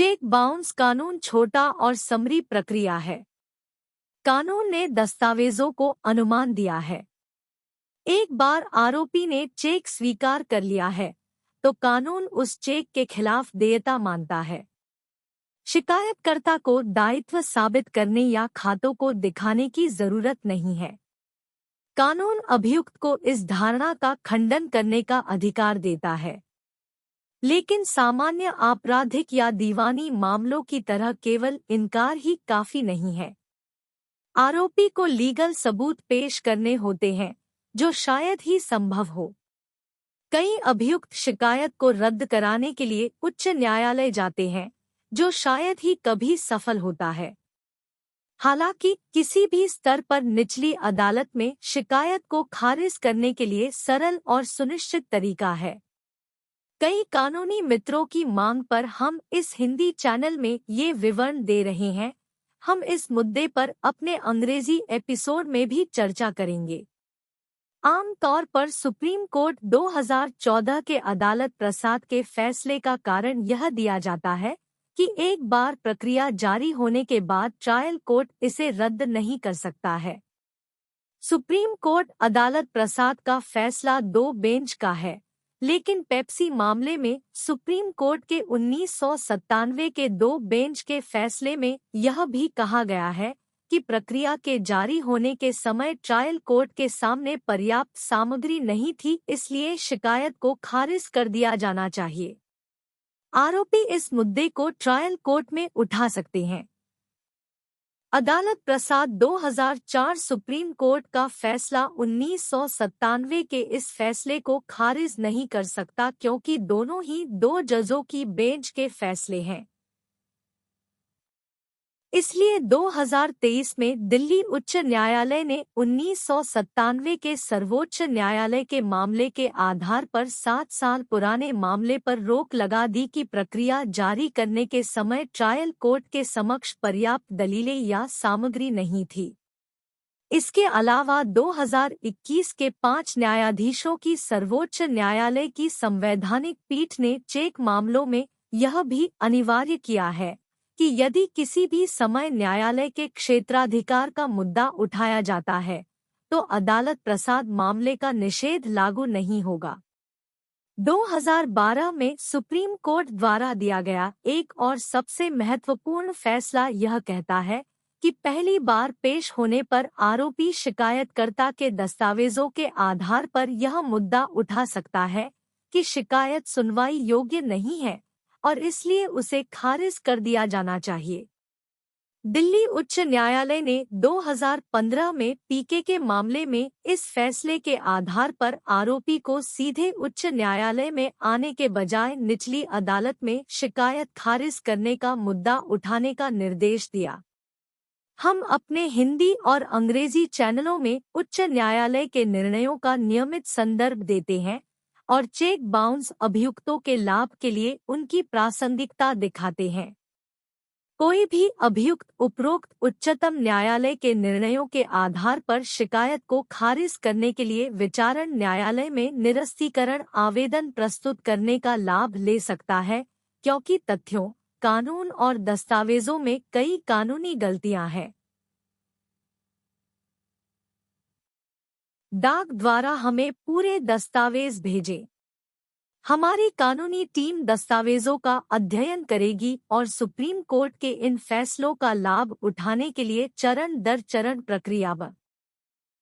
Cheque bounce कानून छोटा और समरी प्रक्रिया है। कानून ने दस्तावेजों को अनुमान दिया है। एक बार आरोपी ने चेक स्वीकार कर लिया है तो कानून उस चेक के खिलाफ देयता मानता है। शिकायतकर्ता को दायित्व साबित करने या खातों को दिखाने की जरूरत नहीं है। कानून अभियुक्त को इस धारणा का खंडन करने का अधिकार देता है, लेकिन सामान्य आपराधिक या दीवानी मामलों की तरह केवल इनकार ही काफी नहीं है। आरोपी को लीगल सबूत पेश करने होते हैं जो शायद ही संभव हो। कई अभियुक्त शिकायत को रद्द कराने के लिए उच्च न्यायालय जाते हैं, जो शायद ही कभी सफल होता है। हालांकि किसी भी स्तर पर निचली अदालत में शिकायत को खारिज करने के लिए सरल और सुनिश्चित तरीका है। कई कानूनी मित्रों की मांग पर हम इस हिंदी चैनल में ये विवरण दे रहे हैं। हम इस मुद्दे पर अपने अंग्रेजी एपिसोड में भी चर्चा करेंगे। आमतौर पर सुप्रीम कोर्ट 2014 के अदालत प्रसाद के फैसले का कारण यह दिया जाता है कि एक बार प्रक्रिया जारी होने के बाद ट्रायल कोर्ट इसे रद्द नहीं कर सकता है। सुप्रीम कोर्ट अदालत प्रसाद का फैसला 2 बेंच का है, लेकिन पेप्सी मामले में सुप्रीम कोर्ट के 1997 के 2 बेंच के फैसले में यह भी कहा गया है कि प्रक्रिया के जारी होने के समय ट्रायल कोर्ट के सामने पर्याप्त सामग्री नहीं थी, इसलिए शिकायत को खारिज कर दिया जाना चाहिए। आरोपी इस मुद्दे को ट्रायल कोर्ट में उठा सकते हैं। अदालत प्रसाद 2004 सुप्रीम कोर्ट का फैसला 1997 के इस फैसले को खारिज नहीं कर सकता, क्योंकि दोनों ही 2 जजों की बेंच के फैसले हैं। इसलिए 2023 में दिल्ली उच्च न्यायालय ने 1997 के सर्वोच्च न्यायालय के मामले के आधार पर 7 साल पुराने मामले पर रोक लगा दी कि प्रक्रिया जारी करने के समय ट्रायल कोर्ट के समक्ष पर्याप्त दलीलें या सामग्री नहीं थी। इसके अलावा 2021 के 5 न्यायाधीशों की सर्वोच्च न्यायालय की संवैधानिक पीठ ने चेक मामलों में यह भी अनिवार्य किया है कि यदि किसी भी समय न्यायालय के क्षेत्राधिकार का मुद्दा उठाया जाता है तो अदालत प्रसाद मामले का निषेध लागू नहीं होगा। 2012 में सुप्रीम कोर्ट द्वारा दिया गया एक और सबसे महत्वपूर्ण फैसला यह कहता है कि पहली बार पेश होने पर आरोपी शिकायतकर्ता के दस्तावेजों के आधार पर यह मुद्दा उठा सकता है कि शिकायत सुनवाई योग्य नहीं है और इसलिए उसे खारिज कर दिया जाना चाहिए। दिल्ली उच्च न्यायालय ने 2015 में पीके के मामले में इस फैसले के आधार पर आरोपी को सीधे उच्च न्यायालय में आने के बजाय निचली अदालत में शिकायत खारिज करने का मुद्दा उठाने का निर्देश दिया। हम अपने हिंदी और अंग्रेजी चैनलों में उच्च न्यायालय के निर्णयों का नियमित संदर्भ देते हैं और चेक बाउंस अभियुक्तों के लाभ के लिए उनकी प्रासंगिकता दिखाते हैं। कोई भी अभियुक्त उपरोक्त उच्चतम न्यायालय के निर्णयों के आधार पर शिकायत को खारिज करने के लिए विचारण न्यायालय में निरस्तीकरण आवेदन प्रस्तुत करने का लाभ ले सकता है, क्योंकि तथ्यों, कानून और दस्तावेजों में कई कानूनी गलतियां हैं। डाक द्वारा हमें पूरे दस्तावेज भेजें। हमारी कानूनी टीम दस्तावेजों का अध्ययन करेगी और सुप्रीम कोर्ट के इन फैसलों का लाभ उठाने के लिए चरण दर चरण प्रक्रिया